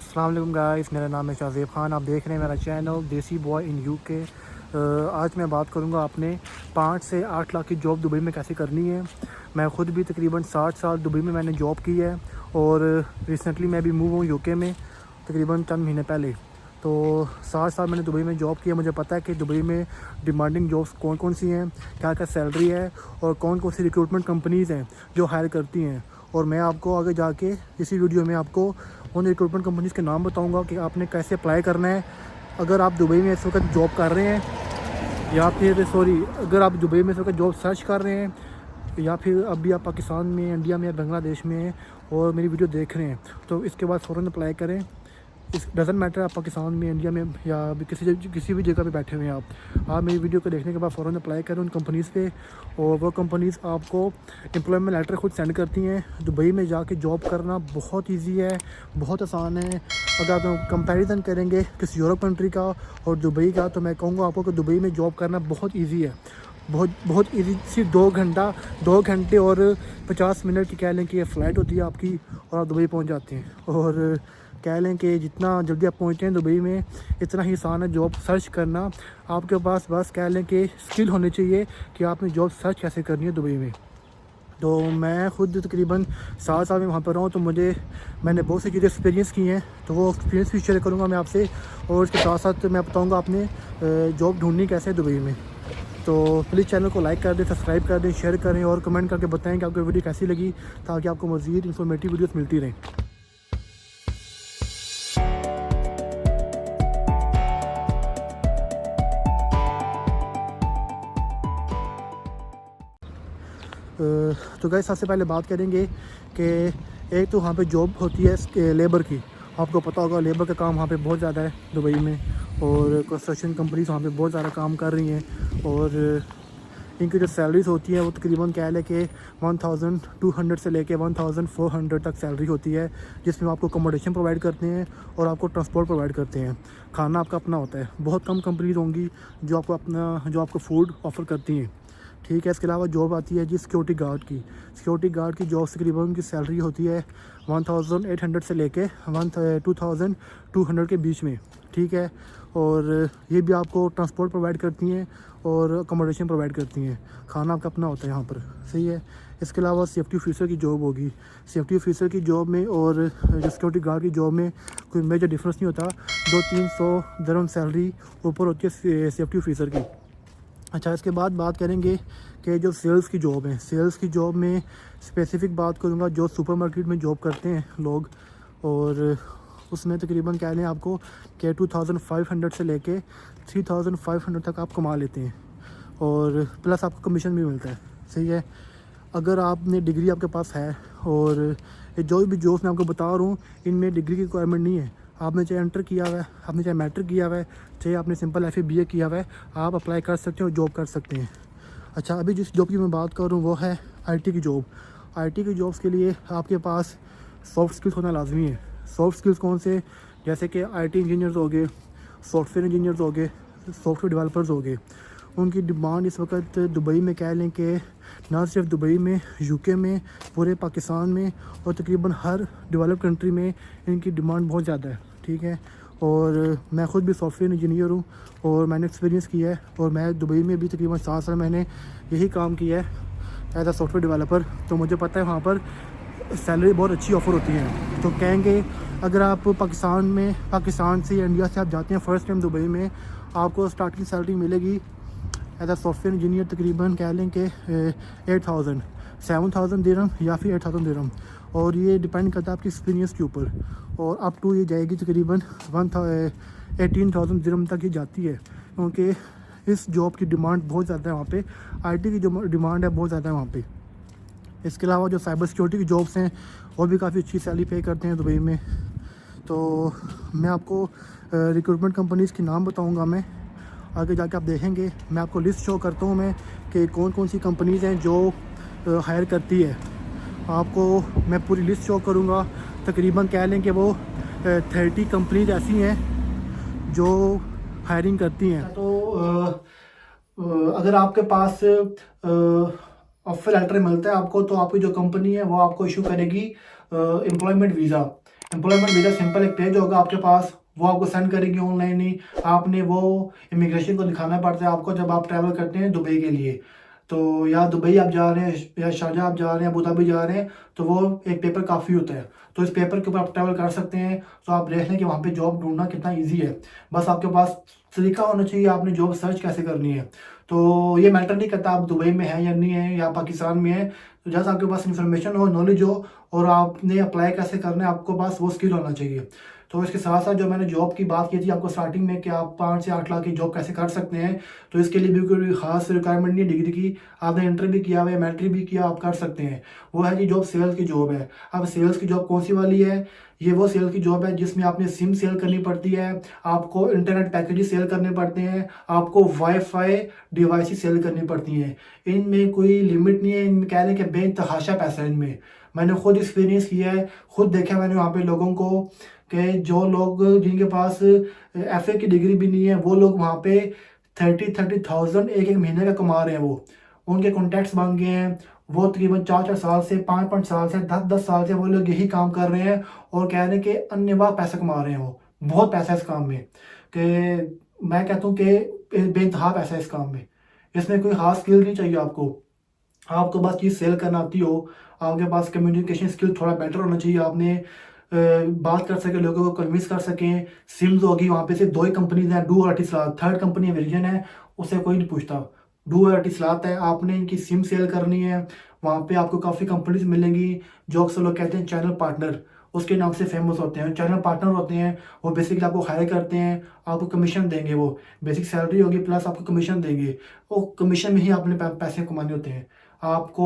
अस्सलाम वालेकुम गाइस, मेरा नाम है शाहज़ेब ख़ान। आप देख रहे हैं मेरा चैनल देसी बॉय इन यूके। आज मैं बात करूंगा अपने 5 से 8 लाख की जॉब दुबई में कैसे करनी है। मैं ख़ुद भी तकरीबन 60 साल दुबई में मैंने जॉब की है और रिसेंटली मैं भी मूव हूँ यूके में तकरीबन चंद महीने पहले। तो 60 साल मैंने दुबई में जॉब किया। मुझे पता है कि दुबई में डिमांडिंग जॉब्स कौन कौन सी हैं, क्या क्या सैलरी है और कौन कौन सी रिक्रूटमेंट कंपनीज़ हैं जो हायर करती हैं। और मैं आपको आगे जाके इसी वीडियो में आपको उन रिक्रूटमेंट कंपनीज़ के नाम बताऊंगा कि आपने कैसे अप्लाई करना है। अगर आप दुबई में इस वक्त जॉब कर रहे हैं या फिर अगर आप दुबई में इस वक्त जॉब सर्च कर रहे हैं या फिर अभी आप पाकिस्तान में, इंडिया में या बांग्लादेश में हैं और मेरी वीडियो देख रहे हैं, तो इसके बाद फ़ौरन अप्लाई करें। इस डज़न्ट मैटर आप पाकिस्तान में, इंडिया में या भी किसी भी जगह पे बैठे हुए हैं। आप मेरी वीडियो को देखने के बाद फ़ौरन अप्लाई करें उन कंपनीज़ पे और वो कंपनीज़ आपको एम्प्लॉयमेंट लेटर खुद सेंड करती हैं। दुबई में जाके जॉब करना बहुत इजी है, बहुत आसान है। अगर आप कंपैरिजन करेंगे किसी यूरोप कंट्री का और दुबई का, तो मैं कहूँगा आपको कि दुबई में जॉब करना बहुत ईजी है, बहुत बहुत ईजी। सिर्फ 2 घंटे और 50 मिनट की कह लें कि ये फ़्लाइट होती है आपकी और आप दुबई पहुंच जाते हैं। और कह लें कि जितना जल्दी आप पहुंचते हैं दुबई में, इतना ही आसान है जॉब सर्च करना। आपके पास बस कह लें कि स्किल होनी चाहिए कि आपने जॉब सर्च कैसे करनी है दुबई में। तो मैं ख़ुद तकरीबन 7 साल में वहाँ पर रहा हूँ, तो मैंने बहुत सी चीज़ें एक्सपीरियंस की हैं, तो वो एक्सपीरियंस भी शेयर करूँगा मैं आपसे। और इसके साथ साथ मैं बताऊँगा आपने जॉब ढूंढनी कैसे है दुबई में। तो प्लीज़ चैनल को लाइक कर दें, सब्सक्राइब कर दें, शेयर करें और कमेंट करके बताएं कि आपको वीडियो कैसी लगी, ताकि आपको मज़ीद इन्फॉर्मेटिव वीडियोस मिलती रहें। तो गाइस, सबसे पहले बात करेंगे कि एक तो वहाँ पे जॉब होती है लेबर की। आपको पता होगा लेबर का काम वहाँ पे बहुत ज़्यादा है दुबई में, और कंस्ट्रक्शन कंपनीज वहाँ पे बहुत ज़्यादा काम कर रही हैं। और इनकी जो सैलरीज होती हैं वो तकरीबन कह लें कि 1200 से लेके 1400 तक सैलरी होती है, जिसमें आपको अकोमोडेशन प्रोवाइड करते हैं और आपको ट्रांसपोर्ट प्रोवाइड करते हैं। खाना आपका अपना होता है। बहुत कम कंपनीज होंगी जो आपको फूड ऑफ़र करती हैं, ठीक है। इसके अलावा जॉब आती है जी सिक्योरिटी गार्ड की। सिक्योरिटी गार्ड की जॉब तकरीबन उनकी सैलरी होती है 1800 से लेके 2200 के बीच में, ठीक है। और ये भी आपको ट्रांसपोर्ट प्रोवाइड करती हैं और अकोमोडेशन प्रोवाइड करती हैं। खाना आपका अपना होता है यहाँ पर, सही है। इसके अलावा सेफ्टी ऑफिसर की जॉब होगी। सेफ्टी ऑफिसर की जॉब में और जो सिक्योरिटी गार्ड की जॉब में कोई मेजर डिफरेंस नहीं होता। 200-300 दरम सैलरी ऊपर होती है सेफ्टी ऑफिसर की। अच्छा, इसके बाद बात करेंगे कि जो सेल्स की जॉब है। सेल्स की जॉब में स्पेसिफ़िक बात करूँगा जो सुपरमार्केट में जॉब करते हैं लोग, और उसमें तकरीबन कह लें आपको कि 2500 से लेके 3500 तक आप कमा लेते हैं, और प्लस आपको कमीशन भी मिलता है, सही है। अगर आपने डिग्री आपके पास है, और ये जो भी जॉब्स मैं आपको बता रहा हूँ इनमें डिग्री की रिक्वायरमेंट नहीं है। आपने चाहे इंटर किया हुआ है, आपने चाहे मैट्रिक किया हुआ है, चाहे आपने सिंपल FA BA किया हुआ है, आप अप्लाई कर सकते हैं और जॉब कर सकते हैं। अच्छा, अभी जिस जॉब की मैं बात कर रहा हूँ वो है IT की जॉब। IT की जॉब्स के लिए आपके पास सॉफ्ट स्किल्स होना लाजमी है। सॉफ्ट स्किल्स कौन से? जैसे कि IT इंजीनियर्स हो गए, सॉफ्टवेयर इंजीनियर्स हो गए, सॉफ्टवेयर डेवलपर्स हो गए। उनकी डिमांड इस वक्त दुबई में कह लें कि ना सिर्फ दुबई में, यूके में, पूरे पाकिस्तान में और तकरीबन हर डेवलप कंट्री में इनकी डिमांड बहुत ज़्यादा है, ठीक है। और मैं ख़ुद भी सॉफ्टवेयर इंजीनियर हूँ और मैंने एक्सपीरियंस किया है, और मैं दुबई में भी तकरीबन 7 साल मैंने यही काम किया है एज अ सॉफ्टवेयर डेवलपर। तो मुझे पता है वहाँ पर सैलरी बहुत अच्छी ऑफ़र होती है। तो कहेंगे अगर आप पाकिस्तान से या इंडिया से आप जाते हैं फ़र्स्ट टाइम दुबई में, आपको स्टार्टिंग सैलरी मिलेगी एज अ सॉफ्टवेयर इंजीनियर तकरीबन कह लें कि 8000 7000 दिरहम या फिर 8000 दिरहम, और ये डिपेंड करता है आपकी एक्सपीरियंस के ऊपर। और अप टू ये जाएगी तकरीबन 18,000 दिरहम तक ही जाती है, क्योंकि इस जॉब की डिमांड बहुत ज़्यादा है वहाँ पे। IT की जो डिमांड है बहुत ज़्यादा है वहाँ पे। इसके अलावा जो साइबर सिक्योरिटी की जॉब्स हैं वो भी काफ़ी अच्छी सैलरी पे करते हैं दुबई में। तो मैं आपको रिक्रूटमेंट कंपनीज़ के नाम बताऊँगा मैं आगे जाके, आप देखेंगे। मैं आपको लिस्ट शो करता हूँ मैं कि कौन कौन सी कंपनीज़ हैं जो हायर करती है। आपको मैं पूरी लिस्ट शो करूँगा। तकरीबन कह लें कि वो 30 कंपनीज ऐसी हैं जो हायरिंग करती हैं। तो अगर आपके पास ऑफर लेटर मिलता है आपको, तो आपकी जो कंपनी है वो आपको इशू करेगी employment visa. Employment visa simple एक पेज होगा आपके पास, वो आपको सेंड करेगी ऑनलाइन ही। आपने वो इमिग्रेशन को दिखाना पड़ता है आपको जब आप ट्रैवल करते हैं दुबई के लिए। तो या दुबई आप जा रहे हैं या शारजाह आप जा रहे हैं, अबू धाबी जा रहे हैं, तो वो एक पेपर काफ़ी होता है। तो इस पेपर के ऊपर आप ट्रैवल कर सकते हैं। तो आप देख लें कि वहाँ पे जॉब ढूंढना कितना ईजी है। बस आपके पास तरीका होना चाहिए आपने जॉब सर्च कैसे करनी है। तो ये मैटर नहीं करता आप दुबई में हैं या नहीं है या पाकिस्तान में है। तो जैसे आपके पास इन्फॉर्मेशन हो, नॉलेज हो और आपने अप्लाई कैसे करना है, आपको पास वो स्किल होना चाहिए। तो इसके साथ साथ जो मैंने जॉब की बात की थी आपको स्टार्टिंग में कि आप 5 से 8 लाख की जॉब कैसे कर सकते हैं, तो इसके लिए भी कोई खास रिक्वायरमेंट नहीं है डिग्री की। आपने इंटर भी किया हुआ है, मैट्रिक भी किया, आप कर सकते हैं। वो है कि जॉब सेल्स की जॉब है। अब सेल्स की जॉब कौन सी वाली है? ये वो सेल की जॉब है जिसमें आपने सिम सेल करनी पड़ती है, आपको इंटरनेट पैकेजेस सेल करने पड़ते हैं, आपको वाईफाई डिवाइसेस सेल करनी पड़ती हैं। इनमें कोई लिमिट नहीं है, इनमें कह लें कि बेतहाशा पैसा है इनमें। मैंने खुद एक्सपीरियंस किया है, खुद देखा मैंने वहाँ पे लोगों को कि जो लोग जिनके पास एफए की डिग्री भी नहीं है वो लोग वहाँ पे 30,000 एक एक महीने का कमा रहे हैं। वो उनके कॉन्टैक्ट्स बन गए हैं। वो तकरीबन 4-4 साल से 5-5 साल से 10-10 साल से वो लोग यही काम कर रहे हैं और कह रहे हैं कि अन्यवाह पैसा कमा रहे हैं। वो बहुत पैसा है इस काम में कि मैं कहता हूँ कि बेइंतहा पैसा है इस काम में। इसमें कोई खास स्किल नहीं चाहिए आपको। आपको बस चीज़ सेल करना आती हो, आपके पास कम्युनिकेशन स्किल थोड़ा बेटर होना चाहिए, आपने बात कर सके, लोगों को कन्विंस कर सकें। सिम्स होगी वहाँ पे सिर्फ 2 ही कंपनीज हैं, डू और एटिसलात। थर्ड कंपनी विजन है, उससे कोई नहीं पूछता। डू और एटिसलात है, आपने इनकी सिम सेल करनी है। वहाँ पे आपको काफ़ी कंपनीज मिलेंगी जो अक्सर लोग कहते हैं चैनल पार्टनर, उसके नाम से फेमस होते हैं। चैनल पार्टनर होते हैं वो बेसिकली आपको हायर करते हैं, आपको कमीशन देंगे। वो बेसिक सैलरी होगी प्लस आपको कमीशन देंगे। वो कमीशन में ही आपने पैसे कमाने होते हैं। आपको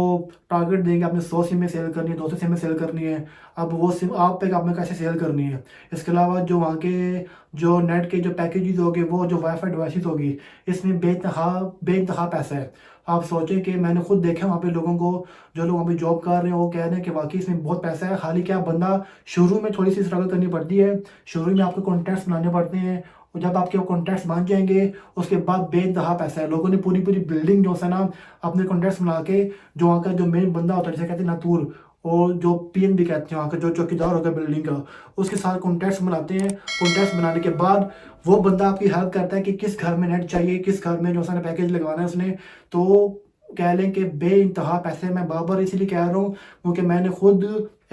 टारगेट देंगे, आपने 100 सिमें सेल करनी है, 200 सिमें सेल करनी है। अब वो सिम आप पे आपने कैसे सेल करनी है। इसके अलावा जो वहाँ के जो नेट के जो पैकेजेस होंगे, वो जो वाईफाई डिवाइसेस होगी, इसमें बेइंतहा पैसा है। आप सोचें कि मैंने खुद देखा वहाँ पे लोगों को, जो लोग वहाँ पे जॉब कर रहे हैं, वो कह रहे हैं कि वाकई इसमें बहुत पैसा है। हालांकि क्या बंदा शुरू में थोड़ी सी स्ट्रगल करनी पड़ती है, शुरू में आपको कॉन्टैक्ट्स बनाने पड़ते हैं और जब आपके वो कॉन्टैक्ट्स बन जाएंगे उसके बाद बेइंतहा पैसा है। लोगों ने पूरी पूरी बिल्डिंग जो है ना अपने कॉन्टैक्ट्स बना के, जो वहाँ का जो मेन बंदा होता है जिसे कहते हैं नातूर, और जो पीएम भी कहते हैं वहाँ का जो चौकीदार होगा बिल्डिंग का, उसके साथ कॉन्टैक्ट्स बनाते हैं। कॉन्टैक्ट्स बनाने के बाद वो बंदा आपकी हेल्प करता है कि किस घर में नेट चाहिए, किस घर में जो है पैकेज लगवाना है उसने। तो कह लें कि बेइंतहा पैसे। मैं बार इसलिए कह रहा हूँ क्योंकि मैंने खुद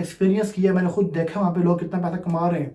एक्सपीरियंस किया, मैंने खुद देखा वहाँ पे लोग कितना पैसा कमा रहे हैं।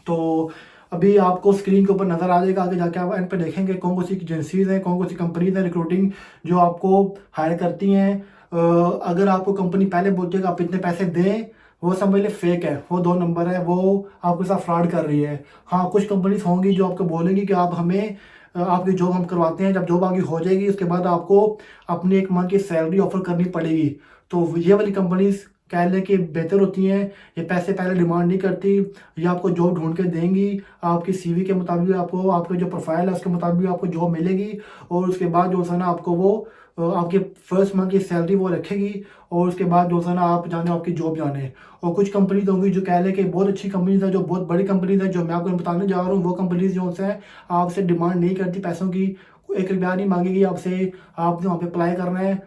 तो अभी आपको स्क्रीन के ऊपर नज़र आ जाएगा, आगे जाके आप एंड पे देखेंगे कौन कौन सी एजेंसीज हैं, कौन कौन सी कंपनीज हैं रिक्रूटिंग जो आपको हायर करती हैं। अगर आपको कंपनी पहले बोलेगा आप इतने पैसे दें, वो समझ ले फेक है, वो 2 नंबर है, वो आपके साथ फ्रॉड कर रही है। हाँ, कुछ कंपनीज होंगी जो आपको बोलेंगी कि आप हमें आपकी जॉब हम करवाते हैं, जब जॉब आपकी हो जाएगी उसके बाद आपको अपनी 1 मंथ की सैलरी ऑफर करनी पड़ेगी। तो ये वाली कंपनीज कह लें कि बेहतर होती हैं। ये पैसे पहले डिमांड नहीं करती, ये आपको जॉब ढूंढ के देंगी, आपकी सीवी के मुताबिक आपको, आपके जो प्रोफाइल है उसके मुताबिक आपको जॉब मिलेगी। और उसके बाद जो है ना आपको वो आपके फर्स्ट मंथ की सैलरी वो रखेगी और उसके बाद जो है ना आप जाने आपकी जॉब जाने। और कुछ कंपनीज होंगी जो कह लें कि बहुत अच्छी कंपनीज है, जो बहुत बड़ी कंपनीज है, जो मैं आपको बताने जा रहा हूँ, वो कंपनीज जो है आपसे डिमांड नहीं करती पैसों की, 1 रुपया नहीं मांगेगी आपसे। आपने वहाँ पे अप्लाई करना है,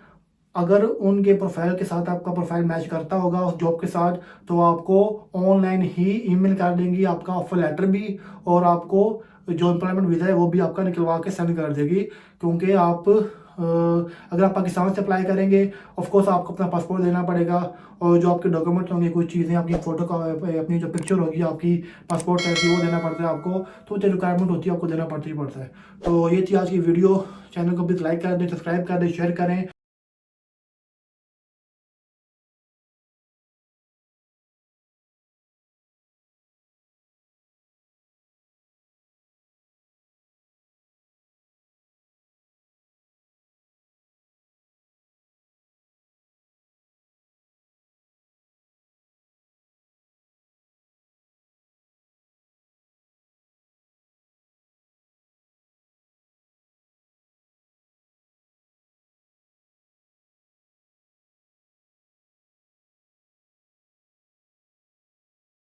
अगर उनके प्रोफाइल के साथ आपका प्रोफाइल मैच करता होगा उस जॉब के साथ, तो आपको ऑनलाइन ही ईमेल कर देंगी आपका ऑफर लेटर भी, और आपको जो एम्प्लॉयमेंट वीज़ा है वो भी आपका निकलवा के सेंड कर देगी। क्योंकि आप अगर आप पाकिस्तान से अप्लाई करेंगे, ऑफ कोर्स आपको अपना पासपोर्ट देना पड़ेगा, और जो आपके डॉक्यूमेंट्स होंगे, कुछ चीज़ें आपकी फ़ोटो का, अपनी जो पिक्चर होगी आपकी पासपोर्ट साइज की, वो देना पड़ता है आपको। तो जो रिक्वायरमेंट होती है आपको देना पड़ता ही पड़ता है। तो ये थी आज की वीडियो। चैनल को प्लीज़ लाइक कर दें, सब्सक्राइब कर दें, शेयर करें।